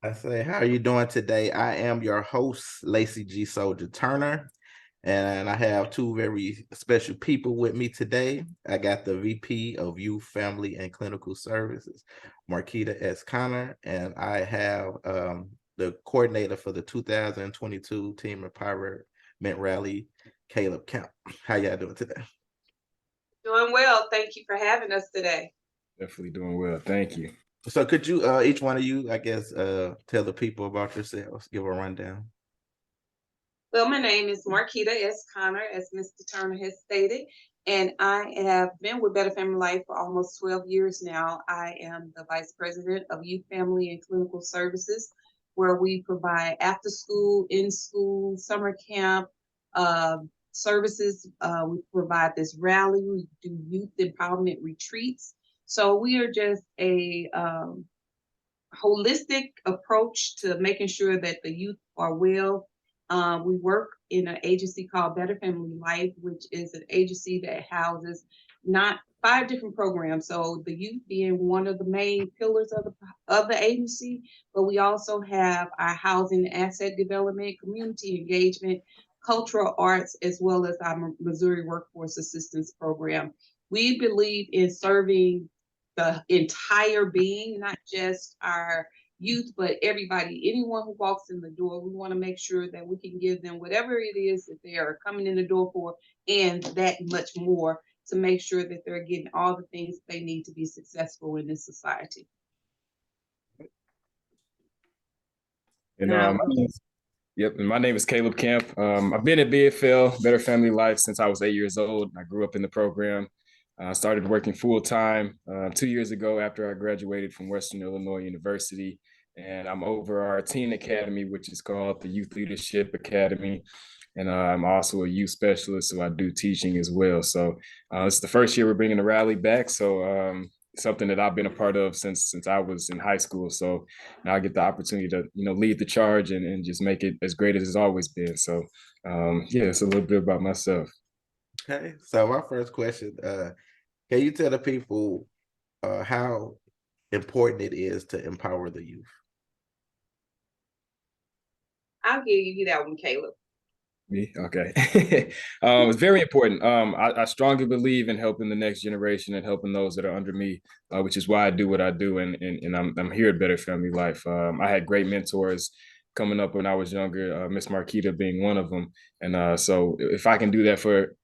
I say, how are you doing today? I am your host, Lacey G Souldier Turner, and I have two very special people with me today. I got the VP of Youth, Family, and Clinical Services, Marquette S. And I have the coordinator for the 2022 Team Empowerment Rally, Caleb Kemp. How y'all doing today? Doing well. Thank you for having us today. Definitely doing well. Thank you. So could you, each one of you, I guess, tell the people about yourselves, give a rundown? Well, my name is Marquetta S. Connor, as Mr. Turner has stated, and I have been with Better Family Life for almost 12 years now. I am the Vice President of Youth, Family, and Clinical Services, where we provide after school, in school, summer camp services. We provide this rally. We do youth empowerment retreats. So we are just a holistic approach to making sure that the youth are well. We work in an agency called Better Family Life, which is an agency that houses not 5 different programs. So the youth being one of the main pillars of the agency, but we also have our housing asset development, community engagement, cultural arts, as well as our Missouri Workforce Assistance Program. We believe in serving the entire being, not just our youth, but everybody, anyone who walks in the door. We want to make sure that we can give them whatever it is that they are coming in the door for, and that much more, to make sure that they're getting all the things they need to be successful in this society. And my name is Caleb Kemp. I've been at BFL, Better Family Life, since I was 8 years old. I grew up in the program. I started working full-time 2 years ago after I graduated from Western Illinois University. And I'm over our teen academy, which is called the Youth Leadership Academy. And I'm also a youth specialist, so I do teaching as well. So it's the first year we're bringing the rally back. So something that I've been a part of since I was in high school. So now I get the opportunity to, lead the charge and just make it as great as it's always been. So yeah, it's a little bit about myself. Okay, so my first question, can you tell the people how important it is to empower the youth? I'll give you that one, Caleb. Me? Okay. It's very important. I strongly believe in helping the next generation and helping those that are under me, which is why I do what I do. And I'm here at Better Family Life. I had great mentors coming up when I was younger, Miss Marquita being one of them. And so if I can do that for,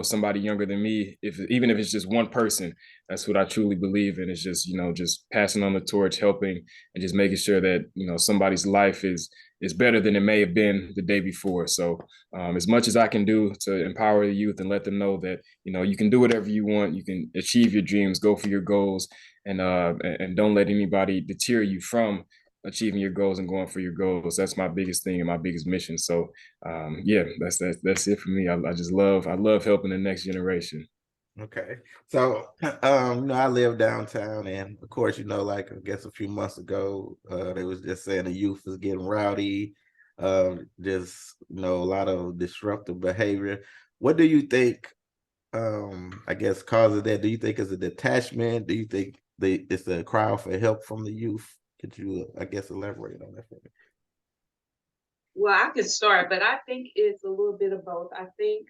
somebody younger than me, even if it's just one person, that's what I truly believe in. It's just, just passing on the torch, helping, and just making sure that, somebody's life is better than it may have been the day before. So as much as I can do to empower the youth and let them know that, you can do whatever you want, you can achieve your dreams, go for your goals, and don't let anybody deter you from achieving your goals and going for your goals. That's my biggest thing and my biggest mission. So yeah, that's it for me. I love helping the next generation. Okay, so I live downtown, and of course, like I guess a few months ago, they was just saying the youth is getting rowdy, just a lot of disruptive behavior. What do you think? I guess causes that? Do you think it's a detachment? Do you think it's a cry for help from the youth? Could you, I guess, elaborate on that for me? Well, I could start, but I think it's a little bit of both. I think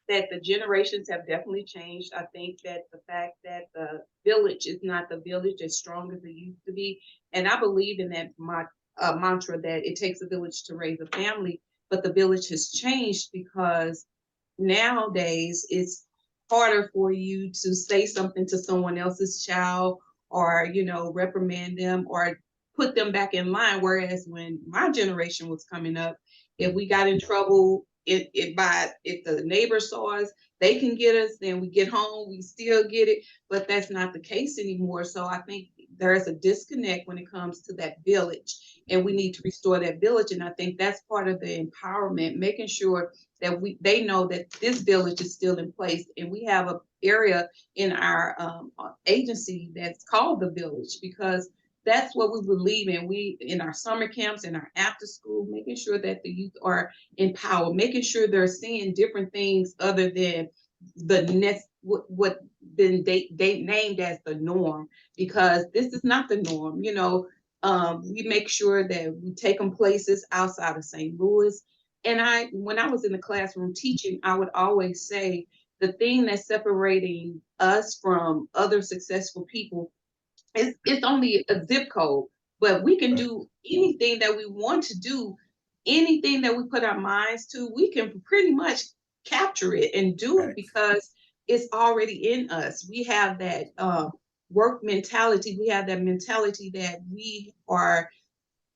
that the generations have definitely changed. I think that the fact that the village is not the village as strong as it used to be, and I believe in that mantra that it takes a village to raise a family, but the village has changed because nowadays it's harder for you to say something to someone else's child, or reprimand them or put them back in line. Whereas when my generation was coming up, if we got in trouble, if the neighbors saw us, they can get us. Then we get home, we still get it. But that's not the case anymore. So I think there is a disconnect when it comes to that village, and we need to restore that village. And I think that's part of the empowerment, making sure that they know that this village is still in place, and we have an area in our agency that's called the village, because that's what we believe in. We, in our summer camps, in our after school, making sure that the youth are empowered, making sure they're seeing different things other than the next what been they named as the norm, because this is not the norm. We make sure that we take them places outside of St. Louis. And when I was in the classroom teaching, I would always say the thing that's separating us from other successful people is it's only a zip code, but we can Right. do anything that we want to do, anything that we put our minds to, we can pretty much capture it and do it Right. because it's already in us. We have that work mentality. We have that mentality that we are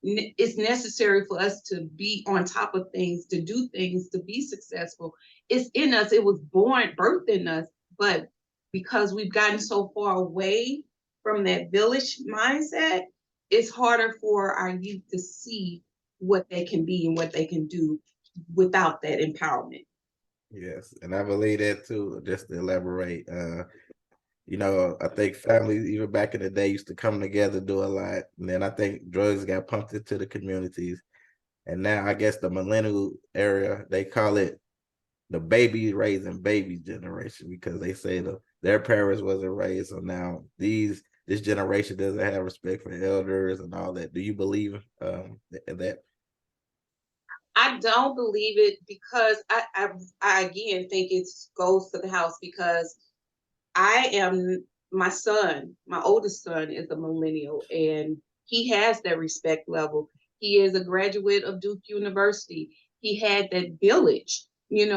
it's necessary for us to be on top of things, to do things, to be successful. It's in us. It was birthed in us. But because we've gotten so far away from that village mindset, it's harder for our youth to see what they can be and what they can do without that empowerment. Yes, and I believe that too. Just to elaborate, I think families even back in the day used to come together, do a lot, and then I think drugs got pumped into the communities, and now I guess the millennial area they call it the baby raising baby generation because they say their parents wasn't raised, so now this generation doesn't have respect for elders and all that. Do you believe that? I don't believe it because I again think it goes to the house because I am my oldest son is a millennial and he has that respect level. He is a graduate of Duke University. He had that village. He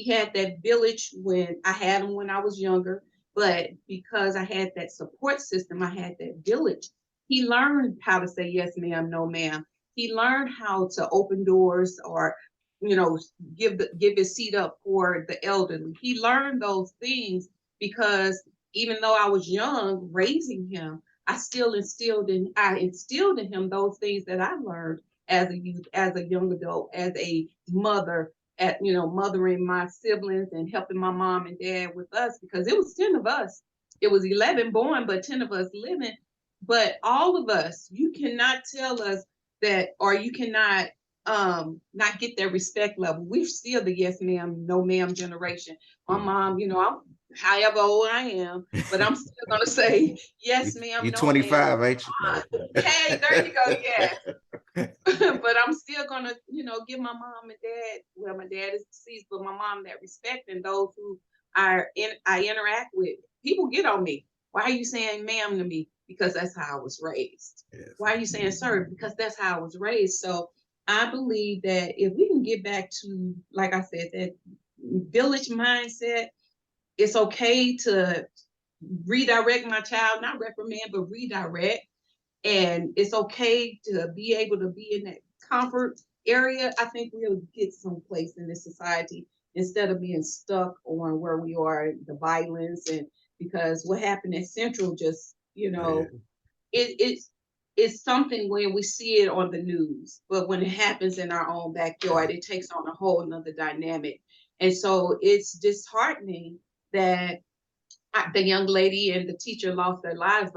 had that village when I had him when I was younger, but because I had that support system, I had that village. He learned how to say yes, ma'am, no, ma'am. He learned how to open doors or, you know, give his seat up for the elderly. He learned those things because even though I was young raising him, I instilled in him those things that I learned as a youth, as a young adult, as a mother, mothering my siblings and helping my mom and dad with us because it was 10 of us. It was 11 born, but 10 of us living. But all of us, you cannot tell us that, or you cannot not get that respect level. We're still the yes ma'am, no ma'am generation. My mom, I'm however old I am, but I'm still gonna say you, yes, ma'am, you no, ma'am. 25, ain't you? No. Hey, there you go. Yes, but I'm still gonna, give my mom and dad. Well, my dad is deceased, but my mom that respect and those who I interact with. People get on me. Why are you saying ma'am to me? Because that's how I was raised. Yes. Why are you saying sir? Because that's how I was raised. So I believe that if we can get back to, like I said, that village mindset, it's okay to redirect my child, not reprimand, but redirect. And it's okay to be able to be in that comfort area. I think we'll get someplace in this society instead of being stuck on where we are, the violence, and because what happened at Central just, Yeah. it's something when we see it on the news, but when it happens in our own backyard, it takes on a whole nother dynamic. And so it's disheartening that the young lady and the teacher lost their lives.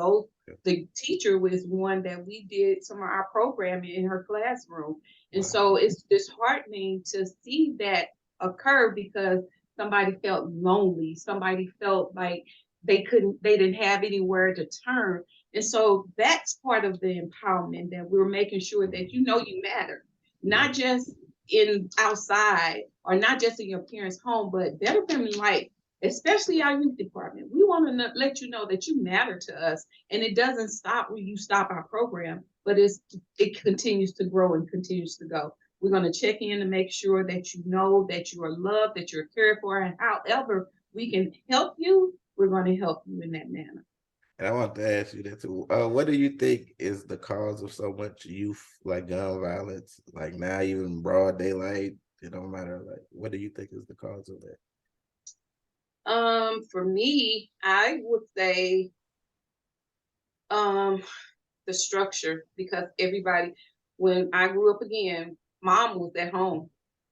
The teacher was one that we did some of our programming in her classroom. And Wow. so it's disheartening to see that occur because somebody felt lonely. Somebody felt like they didn't have anywhere to turn. And so that's part of the empowerment that we're making sure that you matter, Yeah. not just in outside or not just in your parents' home, but Better Family Life, especially our youth department. We want to let you know that you matter to us, and it doesn't stop when you stop our program, but it continues to grow and continues to go. We're going to check in to make sure that you know that you are loved, that you're cared for, and however we can help you, we're going to help you in that manner. And I want to ask you that too. What do you think is the cause of so much youth, like gun violence, like now even broad daylight? It don't matter. Like, what do you think is the cause of that? For me, I would say um the structure because everybody, when I grew up again, mom was at home.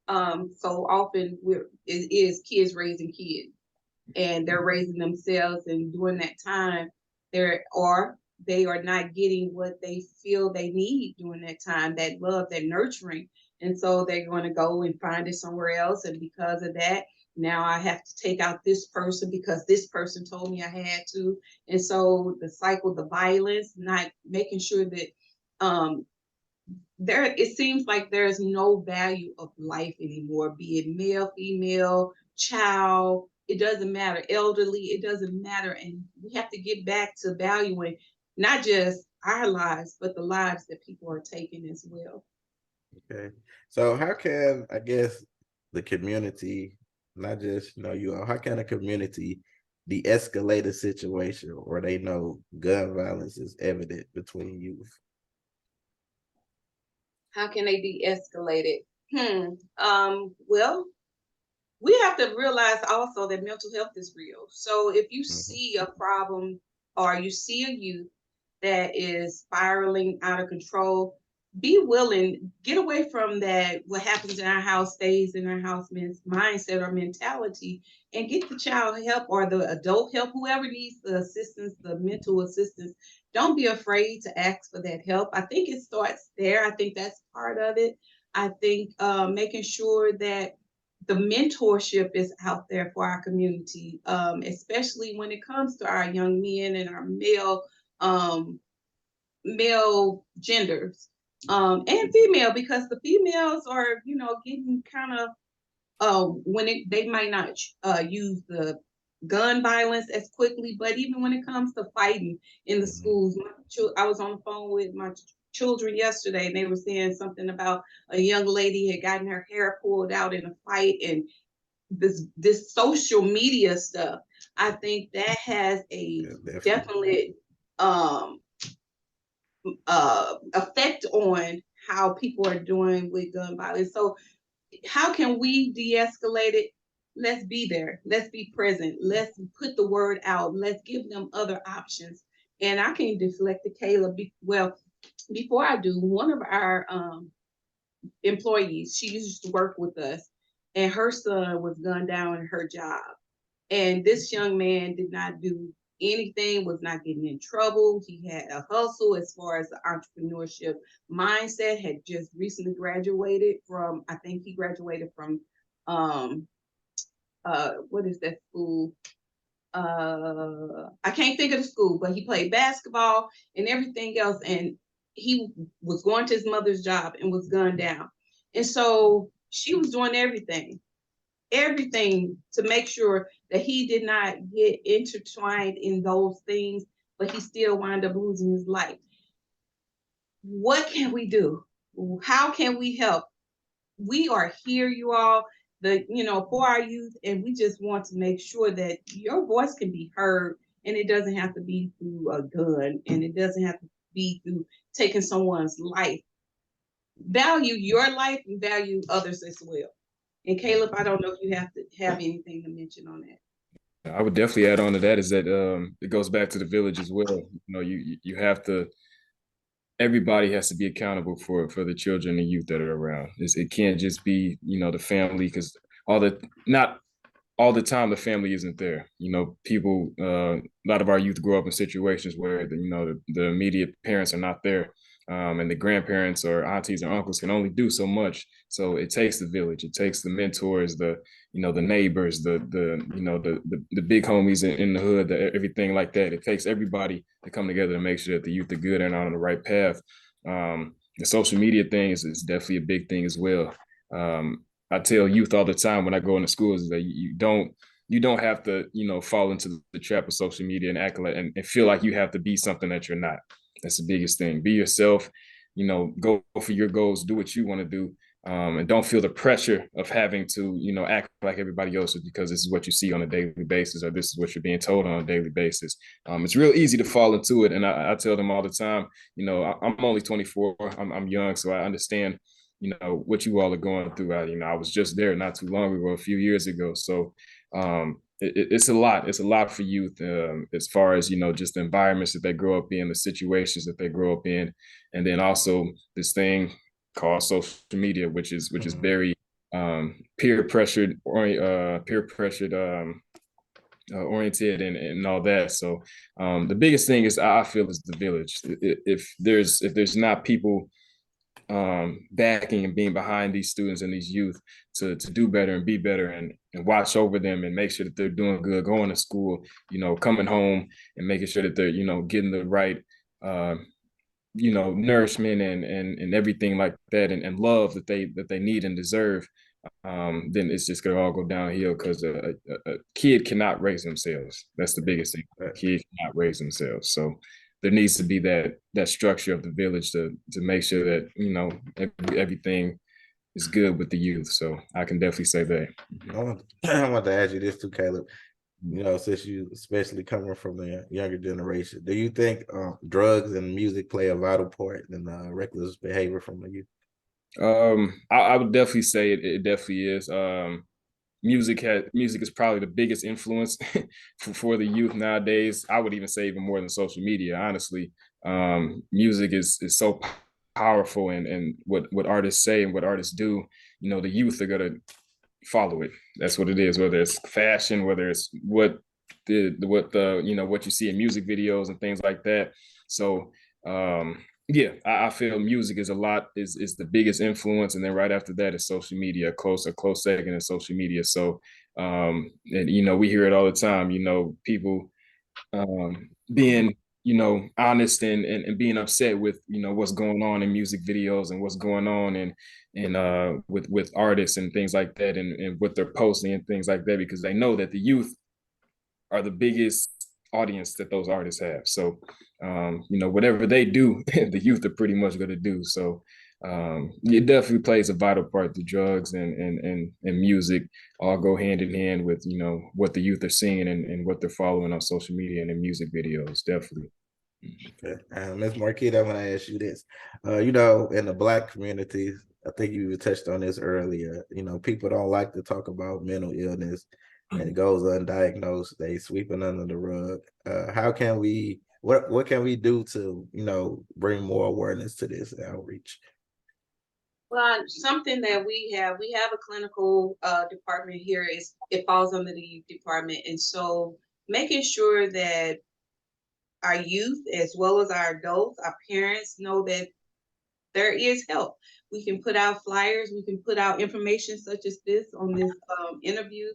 So often it is kids raising kids and they're raising themselves, and during that time they are not getting what they feel they need during that time, that love, that nurturing. And so they're going to go and find it somewhere else. And because of that, now I have to take out this person because this person told me I had to. And so the cycle, the violence, not making sure that um, there it seems like there's no value of life anymore, be it male, female, child, it doesn't matter, elderly, it doesn't matter. And we have to get back to valuing not just our lives, but the lives that people are taking as well. Okay. So how can, I guess, the community, not just, you all, how can a community de-escalate a situation where they know gun violence is evident between youth? How can they de-escalate it? Well, we have to realize also that mental health is real. So if you Mhm. see a problem or you see a youth that is spiraling out of control, be willing, get away from that what happens in our house stays in our house mindset or mentality, and get the child help or the adult help, whoever needs the assistance, the mental assistance. Don't be afraid to ask for that help. I think it starts there. I think that's part of it. I think making sure that the mentorship is out there for our community, especially when it comes to our young men and our um, male genders, and female, because the females are, getting kind of they might not use the gun violence as quickly, but even when it comes to fighting in the Mhm. schools, I was on the phone with my children yesterday, and they were saying something about a young lady had gotten her hair pulled out in a fight, and this social media stuff. I think that has a Yeah, definitely. definite um, effect on how people are doing with gun violence. So how can we de-escalate it? Let's be there. Let's be present. Let's put the word out. Let's give them other options. And I can deflect to Caleb. Well, before I do, one of our employees, she used to work with us, and her son was gunned down in her job. And this young man did not do anything, was not getting in trouble. He had a hustle as far as the entrepreneurship mindset, had just recently graduated from, I think he graduated from, um, what is that school? I can't think of the school, but he played basketball and everything else. And he was going to his mother's job and was gunned down. And so she was doing everything to make sure that he did not get intertwined in those things, but he still wound up losing his life. What can we do? How can we help? We are here, you all, for our youth, and we just want to make sure that your voice can be heard, and it doesn't have to be through a gun, and it doesn't have to be through taking someone's life. Value your life and value others as well. And Caleb, I don't know if you have anything to mention on that. I would definitely add on to that is that it goes back to the village as well. You have to, everybody has to be accountable for the children and youth that are around. It can't just be, the family, because not all the time the family isn't there. People, a lot of our youth grow up in situations where the immediate parents are not there, and the grandparents or aunties or uncles can only do so much. So it takes the village. It takes the mentors, the neighbors, the big homies in the hood, everything like that. It takes everybody to come together to make sure that the youth are good and on the right path. The social media thing is definitely a big thing as well. I tell youth all the time when I go into schools is that you don't have to fall into the trap of social media and act like and feel like you have to be something that you're not. That's the biggest thing. Be yourself. Go for your goals. Do what you want to do. And don't feel the pressure of having to act like everybody else because this is what you see on a daily basis or this is what you're being told on a daily basis. It's real easy to fall into it, and I tell them all the time. I'm only 24. I'm young, so I understand what you all are going through. I was just there not too long ago, a few years ago. So it's a lot. It's a lot for youth, as far as just the environments that they grow up in, the situations that they grow up in, and then also this thing called social media, which is very peer pressured or peer pressured oriented and all that. So the biggest thing is I feel is the village. If there's not people backing and being behind these students and these youth to do better and be better and watch over them and make sure that they're doing good, going to school, coming home and making sure that they're, getting the right nourishment and everything like that, and love that they need and deserve, then it's just gonna all go downhill because a kid cannot raise themselves. That's the biggest thing. A kid cannot raise themselves. So there needs to be that structure of the village to make sure that everything is good with the youth. So I can definitely say that. I want to ask you this too, Caleb. Since you, especially coming from the younger generation, do you think drugs and music play a vital part in reckless behavior from the youth? I would definitely say it definitely is. Music is probably the biggest influence for the youth nowadays. I would even say even more than social media, honestly. Music is so powerful, and what artists say and what artists do, the youth are gonna follow it. That's what it is, whether it's fashion, whether it's what you see in music videos and things like that. So yeah, I feel music is is the biggest influence, and then right after that is social media. A close second is social media. So and we hear it all the time. People being honest and being upset with what's going on in music videos and what's going on and with artists and things like that, and what they're posting and things like that, because they know that the youth are the biggest audience that those artists have. So, whatever they do, the youth are pretty much going to do. So, it definitely plays a vital part. The drugs and music all go hand in hand with what the youth are seeing and what they're following on social media and in music videos. Definitely. Okay. Ms. Marquette, I'm going to ask you this. In the Black community, I think you touched on this earlier. People don't like to talk about mental illness, and it goes undiagnosed. They sweep it under the rug. How can we? What can we do to bring more awareness to this outreach? Well, something that we have a clinical department here. It falls under the youth department, and so making sure that our youth as well as our adults, our parents know that there is help. We can put out flyers, we can put out information such as this on this interview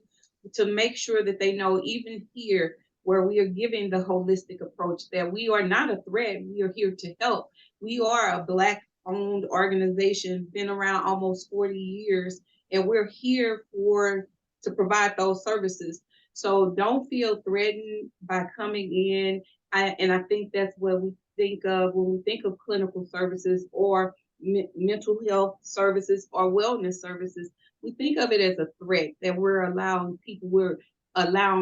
to make sure that they know, even here where we are giving the holistic approach, that we are not a threat, we are here to help. We are a Black owned organization, been around almost 40 years, and we're here to provide those services. So don't feel threatened by coming in. And I think that's what we think of when we think of clinical services or mental health services or wellness services. We think of it as a threat, that we're allowing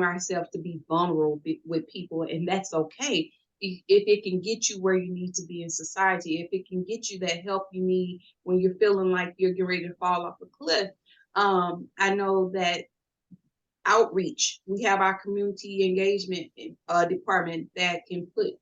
ourselves to be vulnerable with people, and that's okay. If it can get you where you need to be in society, if it can get you that help you need when you're feeling like you're getting ready to fall off a cliff. I know that outreach. We have our community engagement department that can put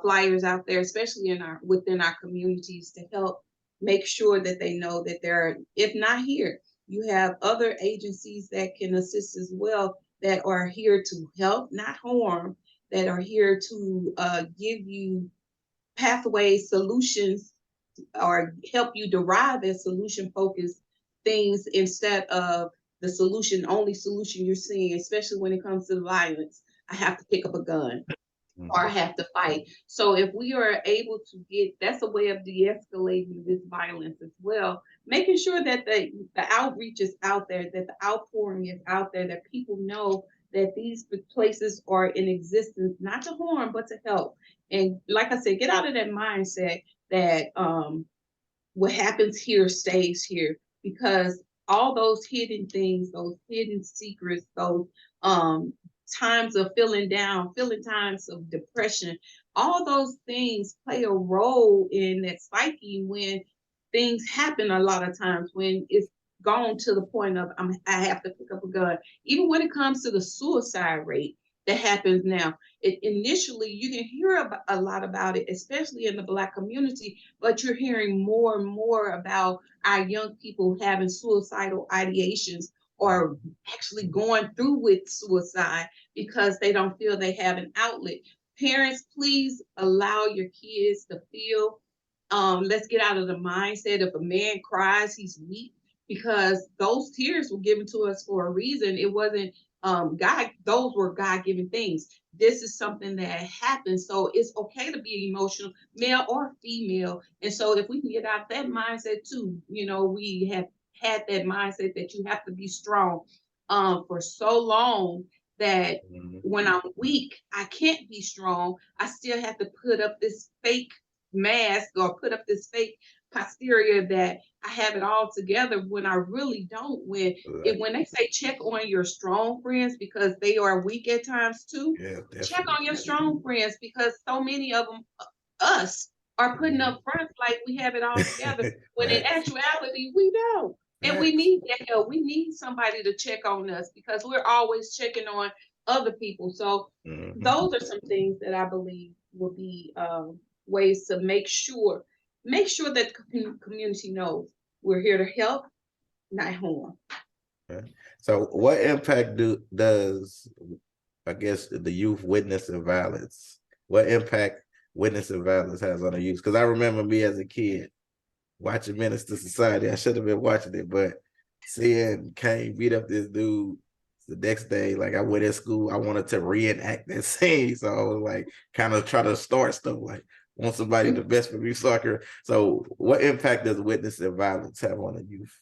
flyers out there, especially within our communities, to help make sure that they know that if not here, you have other agencies that can assist as well, that are here to help, not harm, that are here to give you pathway solutions or help you derive as solution focused things instead of the only solution you're seeing, especially when it comes to violence. I have to pick up a gun or I have to fight. So if we are able to that's a way of de-escalating this violence as well, making sure that the outreach is out there, that the outpouring is out there, that people know that these places are in existence, not to harm, but to help. And like I said, get out of that mindset that what happens here stays here, because all those hidden things, those hidden secrets, those um, times of feeling down, feeling times of depression, all those things play a role in that psyche when things happen a lot of times, when it's gone to the point of I have to pick up a gun. Even when it comes to the suicide rate that happens now, initially you didn't hear a lot about it, especially in the Black community, but you're hearing more and more about our young people having suicidal ideations or actually going through with suicide because they don't feel they have an outlet. Parents, please allow your kids to feel. Let's get out of the mindset if a man cries, he's weak, because those tears were given to us for a reason. It wasn't God, those were God-given things. This is something that happens. So it's okay to be emotional, male or female. And so if we can get out that mindset too, we have had that mindset that you have to be strong for so long that when I'm weak, I can't be strong. I still have to put up this fake mask or put up this fake posterior that I have it all together when I really don't. When they say check on your strong friends because they are weak at times too, Yeah, check definitely. on your strong friends because so many of them, us, are putting up fronts like we have it all together when in Facts. actuality we don't. And we Facts. need that help. We need somebody to check on us because we're always checking on other people. So those are some things that I believe will be ways to make sure that the community knows we're here to help, not harm. Okay. So what impact does, I guess, the youth witnessing violence? What impact witnessing violence has on the youth? Because I remember me as a kid watching Minister Society. I should have been watching it, but seeing Kane beat up this dude the next day, like I went in school, I wanted to reenact that scene. So I was like kind of trying to start stuff like want somebody the best for me soccer. So what impact does witnessing violence have on the youth?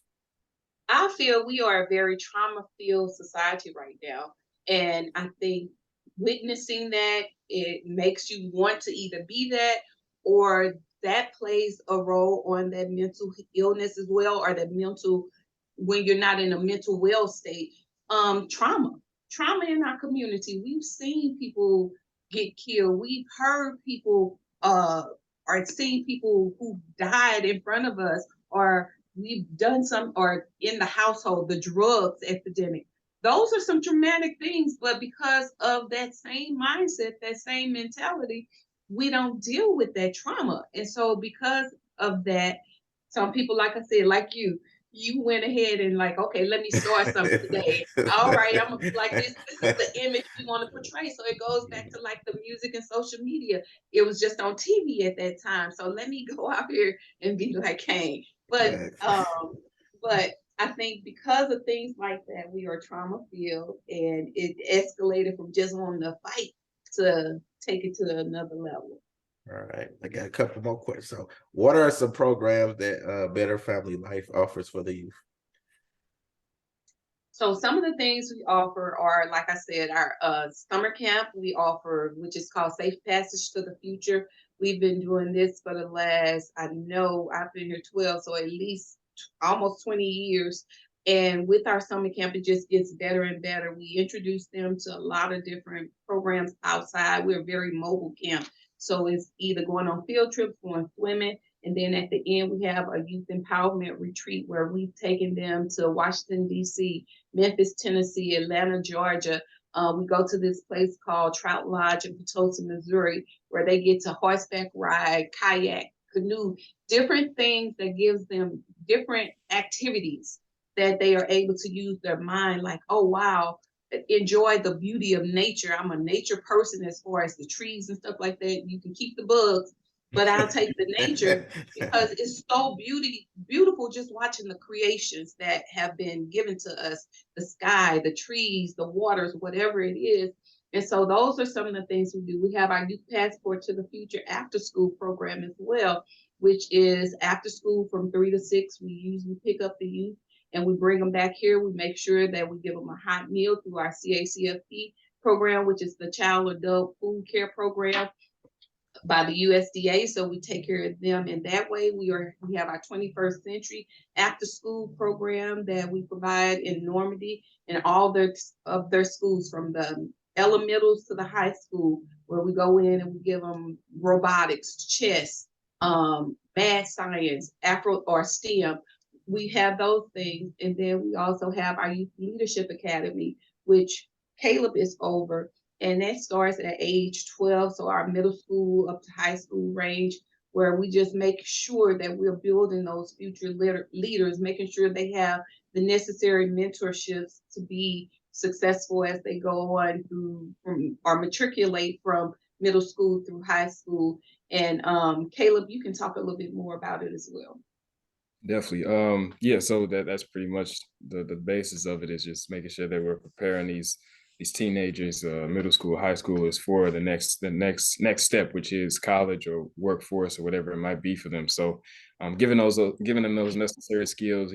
I feel we are a very trauma-filled society right now, and I think witnessing that it makes you want to either be that or that plays a role on that mental illness as well, or that mental when you're not in a mental well state. Trauma in our community. We've seen people get killed. We've heard people or seen people who died in front of us, or we've done some, or in the household, the drugs epidemic. Those are some traumatic things, but because of that same mindset, that same mentality, we don't deal with that trauma. And so because of that, some people, like I said, like you went ahead and like, okay, let me start something today. All right, I'm gonna be like this. This is the image we want to portray. So it goes back to like the music and social media. It was just on TV at that time. So let me go out here and be like Kane. But I think because of things like that, we are trauma filled, and it escalated from just wanting to fight to take it to another level. All right, I got a couple more questions. So, what are some programs that Better Family Life offers for the youth? So some of the things we offer are, like I said, our summer camp we offer, which is called Safe Passage to the Future. We've been doing this for the last, I know I've been here 12, so at least almost 20 years. And with our summer camp, it just gets better and better. We introduce them to a lot of different programs outside. We're a very mobile camp. So it's either going on field trips, going swimming, and then at the end, we have a youth empowerment retreat where we've taken them to Washington, D.C., Memphis, Tennessee, Atlanta, Georgia. We go to this place called Trout Lodge in Potosi, Missouri, where they get to horseback ride, kayak, canoe, different things that gives them different activities that they are able to use their mind. Like, oh, wow, enjoy the beauty of nature. I'm a nature person as far as the trees and stuff like that. You can keep the bugs, but I'll take the nature because it's so beautiful just watching the creations that have been given to us, the sky, the trees, the waters, whatever it is. And so those are some of the things we do. We have our Youth Passport to the Future after school program as well, which is after school from 3 to 6. We usually pick up the youth and we bring them back here. We make sure that we give them a hot meal through our CACFP program, which is the Child Adult Food Care Program by the USDA. So we take care of them in that way. We have our 21st century after school program that we provide in Normandy and all of their schools, from the elementals to the high school, where we go in and we give them robotics, chess, math, science, Afro or STEM. We have those things. And then we also have our Youth Leadership Academy, which Caleb is over, and that starts at age 12. So our middle school up to high school range, where we just make sure that we're building those future leaders, making sure they have the necessary mentorships to be successful as they go on through or matriculate from middle school through high school. And Caleb, you can talk a little bit more about it as well. Definitely. Yeah, so that's pretty much the basis of it, is just making sure that we're preparing these teenagers, middle school, high schoolers, for the next step, which is college or workforce or whatever it might be for them. So giving them those necessary skills,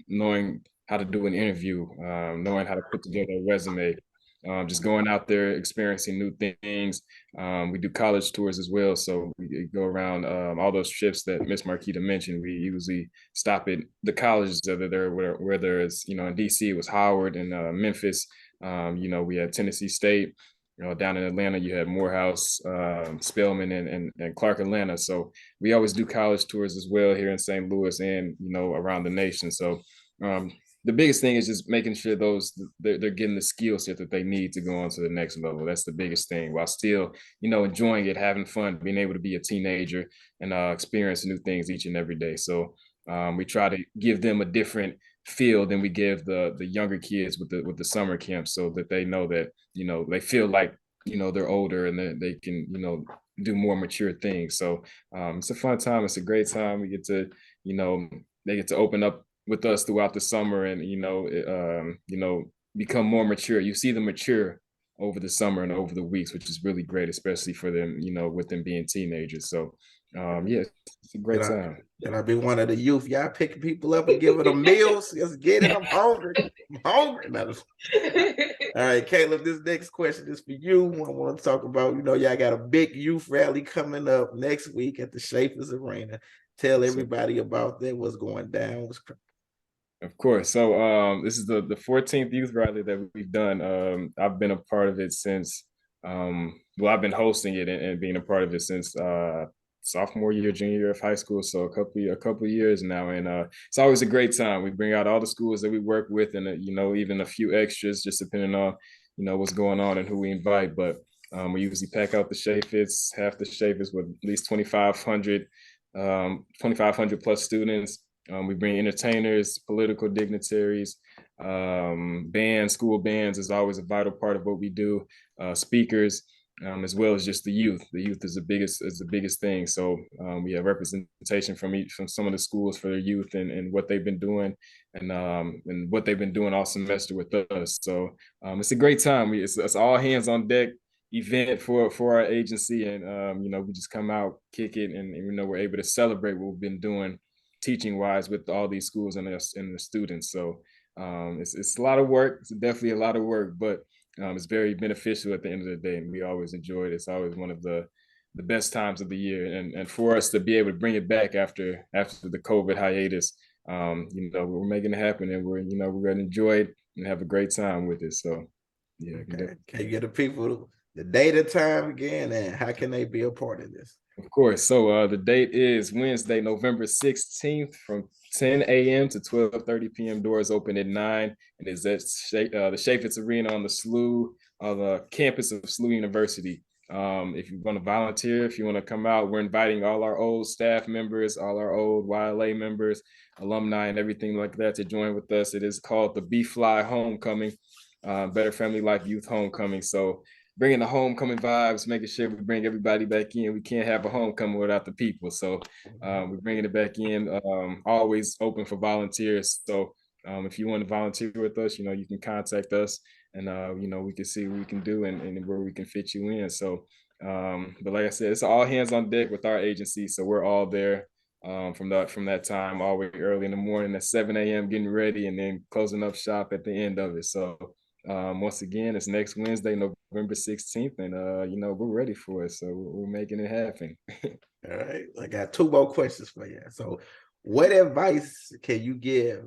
knowing how to do an interview, knowing how to put together a resume, just going out there, experiencing new things. We do college tours as well, so we go around all those trips that Miss Marquita mentioned. We usually stop at the colleges that are there, whether it's, in DC, it was Howard, and Memphis. We had Tennessee State. Down in Atlanta, you had Morehouse, Spelman, and Clark Atlanta. So we always do college tours as well here in St. Louis and, around the nation. So um, the biggest thing is just making sure they're getting the skill set that they need to go on to the next level. That's the biggest thing, while still, enjoying it, having fun, being able to be a teenager and experience new things each and every day. So we try to give them a different feel than we give the younger kids with the summer camp, so that they know that, they feel like, they're older, and they can, do more mature things. So it's a fun time. It's a great time. We get to, you know, they get to open up with us throughout the summer, and become more mature. You see them mature over the summer and over the weeks, which is really great, especially for them, with them being teenagers. So yeah, it's a Can great I, time. can I be one of the youth? Y'all picking people up and giving them meals? Just get it. I'm hungry. I'm hungry. All right, Caleb, this next question is for you. I want to talk about, y'all got a big youth rally coming up next week at the Schaefer's Arena. Tell everybody about that, what's going down. Of course. So this is the 14th youth rally that we've done. I've been a part of it since I've been hosting it and being a part of it since sophomore year, junior year of high school. So a couple of years now, and it's always a great time. We bring out all the schools that we work with, and even a few extras, just depending on what's going on and who we invite. But we usually pack out the Chaffetz, half the Chaffetz, with at least 2,500 plus students. We bring entertainers, political dignitaries, bands. School bands is always a vital part of what we do. Speakers, as well as just the youth. The youth is the biggest thing. So we have representation from some of the schools for their youth, and what they've been doing, and what they've been doing all semester with us. So it's a great time. It's all hands on deck event for our agency, and we just come out, kick it, and we're able to celebrate what we've been doing teaching wise with all these schools and the students. So it's a lot of work. It's definitely a lot of work, but it's very beneficial at the end of the day, and we always enjoy it. It's always one of the best times of the year, and for us to be able to bring it back after the COVID hiatus, we're making it happen, and we're going to enjoy it and have a great time with it. So yeah. Okay. Can you get the people the date and time again, and how can they be a part of this? Of course. So the date is Wednesday, November 16th, from 10 a.m. to 12:30 p.m. Doors open at 9, and is at the Chaffetz Arena on the campus of SLU University. If you want to volunteer, if you want to come out, we're inviting all our old staff members, all our old YLA members, alumni, and everything like that to join with us. It is called the B-Fly Homecoming, Better Family Life Youth Homecoming. So bringing the homecoming vibes, making sure we bring everybody back in. We can't have a homecoming without the people. So we're bringing it back in, always open for volunteers. So if you want to volunteer with us, you can contact us, and, we can see what we can do, and where we can fit you in. So, but like I said, it's all hands on deck with our agency. So we're all there from that time, all the way early in the morning at 7 a.m. getting ready, and then closing up shop at the end of it. So once again, it's next Wednesday, November 16th, and we're ready for it. So we're making it happen. All right, I got two more questions for you. So what advice can you give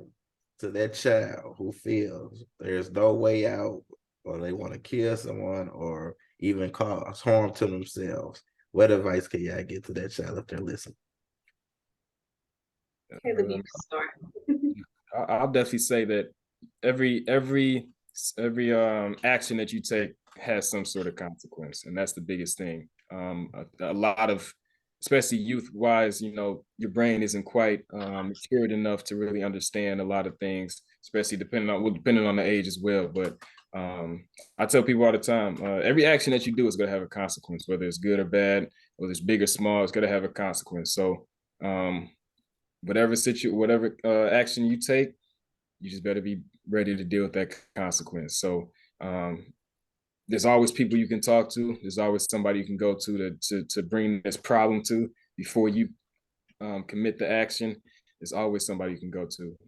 to that child who feels there's no way out, or they want to kill someone, or even cause harm to themselves? What advice can y'all get to that child if they're listening? Caleb, you can start. I'll definitely say that every action that you take has some sort of consequence, and that's the biggest thing. A lot of, especially youth wise, your brain isn't quite matured enough to really understand a lot of things, especially depending on the age as well. But I tell people all the time, every action that you do is going to have a consequence, whether it's good or bad, whether it's big or small, it's going to have a consequence. So whatever action you take, you just better be ready to deal with that consequence. So there's always people you can talk to. There's always somebody you can go to bring this problem to before you commit the action. There's always somebody you can go to.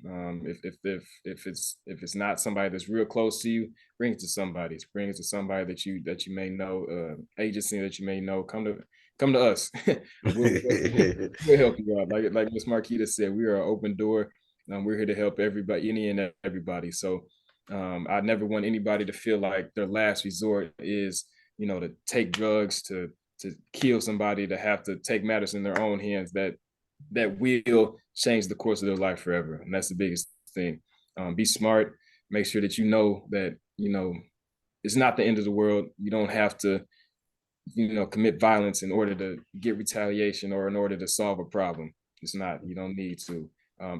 If it's not somebody that's real close to you, bring it to somebody. Bring it to somebody that you may know, agency that you may know. Come to us. we'll help you out. Like Miss Marquita said, we are an open door. We're here to help everybody, any and everybody. So I never want anybody to feel like their last resort is, to take drugs, to kill somebody, to have to take matters in their own hands. That will change the course of their life forever. And that's the biggest thing. Be smart, make sure that that, it's not the end of the world. You don't have to, commit violence in order to get retaliation or in order to solve a problem. It's not, you don't need to.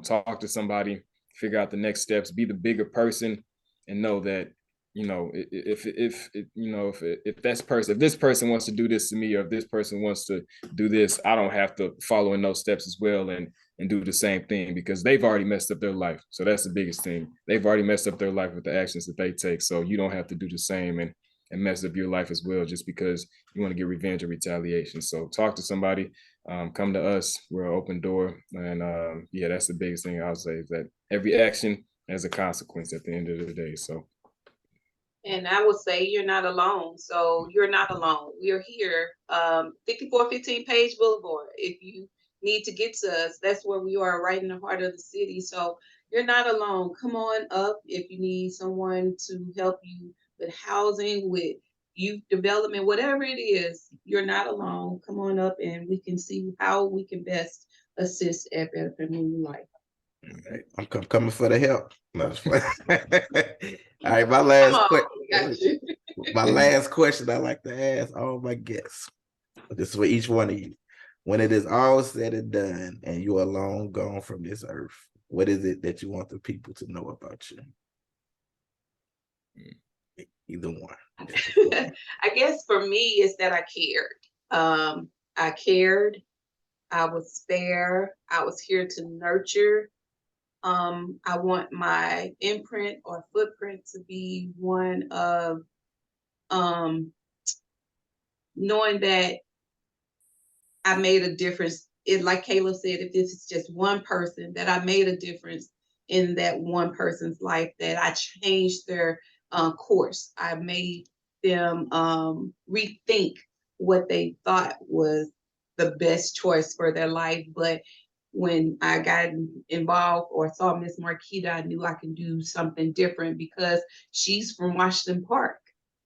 Talk to somebody, figure out the next steps, be the bigger person, and know that, if this person wants to do this to me, or if this person wants to do this, I don't have to follow in those steps as well and do the same thing, because they've already messed up their life. So that's the biggest thing. They've already messed up their life with the actions that they take. So you don't have to do the same and mess up your life as well, just because you want to get revenge or retaliation. So talk to somebody, come to us. We're an open door. And yeah, that's the biggest thing I'll say, is that every action has a consequence at the end of the day. So. And I will say you're not alone. So you're not alone. We're here, 5415 Page Boulevard. If you need to get to us, that's where we are, right in the heart of the city. So you're not alone. Come on up if you need someone to help you with housing, with youth development, whatever it is, you're not alone. Come on up and we can see how we can best assist at Better Family Life. Right. I'm coming for the help. No, all right, my last question. My last question I like to ask all my guests. This is for each one of you. When it is all said and done, and you are long gone from this earth, what is it that you want the people to know about you? Either one. I guess for me, is that I cared. I cared. I was fair. I was here to nurture. I want my imprint or footprint to be one of knowing that I made a difference. Like Caleb said, if this is just one person, that I made a difference in that one person's life, that I changed their course. I made them rethink what they thought was the best choice for their life. But when I got involved or saw Miss Marquita, I knew I could do something different, because she's from Washington Park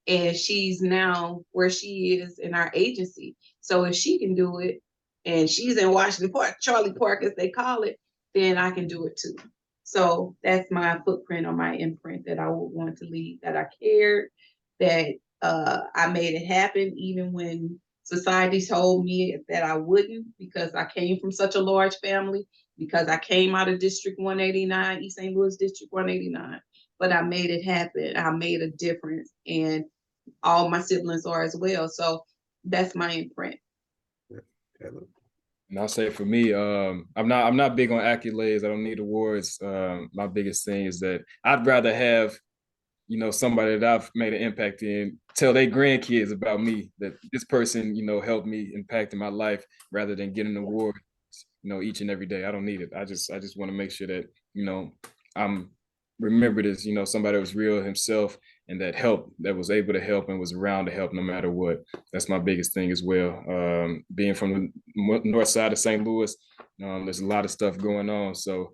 and she's now where she is in our agency. So if she can do it, and she's in Washington Park, Charlie Park as they call it, then I can do it too. So that's my footprint or my imprint that I would want to leave, that I cared, that I made it happen even when society told me that I wouldn't, because I came from such a large family, because I came out of District 189, East St. Louis District 189. But I made it happen. I made a difference, and all my siblings are as well. So that's my imprint. And I'll say for me, I'm not big on accolades. I don't need awards. My biggest thing is that I'd rather have, somebody that I've made an impact in tell their grandkids about me, that this person, helped me impact in my life, rather than getting an award, each and every day. I don't need it. I just want to make sure that, I'm remembered as, somebody that was real himself, and that was able to help and was around to help no matter what. That's my biggest thing as well. Being from the north side of St. Louis, there's a lot of stuff going on. So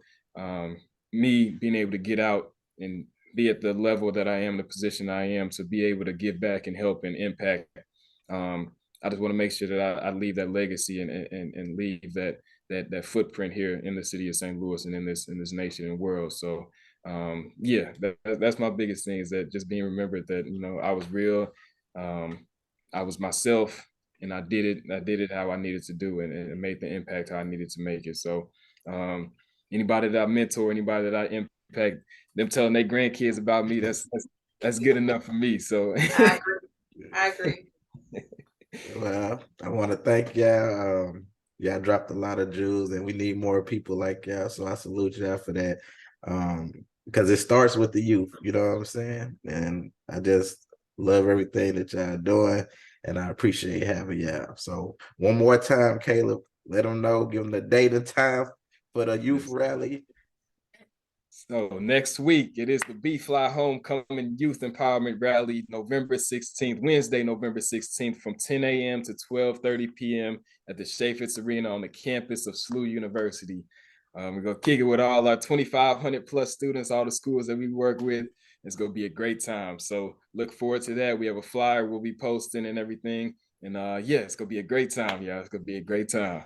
me being able to get out and be at the level that I am, the position I am, to be able to give back and help and impact. I just want to make sure that I leave that legacy and leave that footprint here in the city of St. Louis and in this nation and world. So yeah, that's my biggest thing, is that just being remembered that, I was real, I was myself, and I did it how I needed to do it, and made the impact how I needed to make it. So anybody that I mentor, anybody that I impact, them telling their grandkids about me, that's good enough for me. So I agree. Well, I want to thank y'all. y'all dropped a lot of jewels, and we need more people like y'all. So I salute y'all for that. Because it starts with the youth, you know what I'm saying? And I just love everything that y'all doing, and I appreciate having y'all. So one more time, Caleb, let them know, give them the date and time for the youth rally. So next week, it is the B-Fly Homecoming Youth Empowerment Rally, November 16th, Wednesday, November 16th, from 10 a.m. to 12:30 p.m. at the Chaffetz Arena on the campus of SLU University. We're going to kick it with all our 2,500 plus students, all the schools that we work with. It's going to be a great time. So look forward to that. We have a flyer we'll be posting and everything. And yeah, it's going to be a great time, y'all. It's going to be a great time.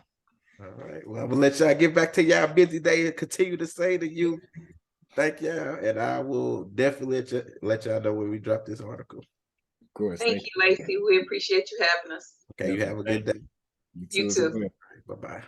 All right. Well, I'm going to let y'all get back to y'all busy day and continue to say to you, thank y'all. And I will definitely let y'all know when we drop this article. Of course. Thank you, Lacey. We appreciate you having us. Okay, you have a good day. You too. You too. Bye-bye.